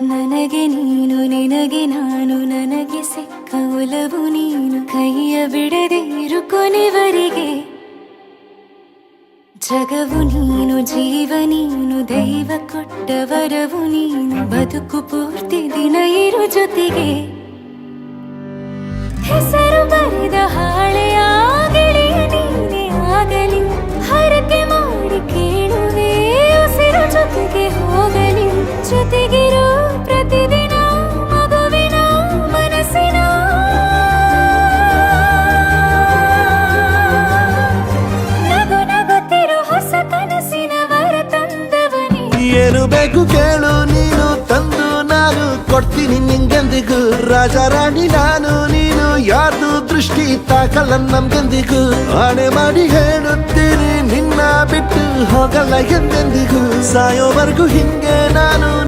ನನಗೆ ನೀನು ನಿನಗೆ ನಾನು ನನಗೆ ಸಿಕ್ಕ ಒಲವು ನೀನು ಕೈಯ ಬಿಡದಿರು ಕೊನೆವರೆಗೆ ಜಗವು ನೀನು ಜೀವ ನೀನು ದೈವ ಕೊಟ್ಟ ವರವು ನೀನು ಬದುಕು ಪೂರ್ತಿ ದಿನ ಇರು ಜೊತೆಗೆ ಹೆಸರು ಬರೆದ ಹಾಳೆಯ ಗೆಳೆಯ ನೀನೇ ಆಗಲಿ ಹರಕೆ ಮಾಡಿ ಕೇಳುವೆ ಉಸಿರು ಜೊತೆಗೆ ಹೋಗಲಿ ಜೊತೆಗಿರೋ ಪ್ರತಿದಿನ ಮಗುವಿನ ಮನಸ್ಸಿನ ನಗು ನಗುತ್ತಿರೋ ಹೊಸ ಕನಸಿನ ವರ ತಂದವನೇ ಏನು ಬೇಕು ಕೇಳು ನೀನು ತಂದು ನಾನು ಕೊಡ್ತೀನಿ ನಿಂಗೆಂದಿಗೂ ರಾಜ ರಾಣಿ ನಾನು ನೀನು ಯಾರ್ದು ದೃಷ್ಟಿ ತಾಕಲ್ಲ ನಮ್ಗೆಂದಿಗೂ ಆಣೆ ಮಾಡಿ ಹೇಳುತ್ತೀನಿ ನಿನ್ನ ಬಿಟ್ಟು ಹೋಗಲ್ಲ ಎಂದೆಂದಿಗೂ ಸಾಯೋವರೆಗೂ ಹಿಂಗೆ ನಾನು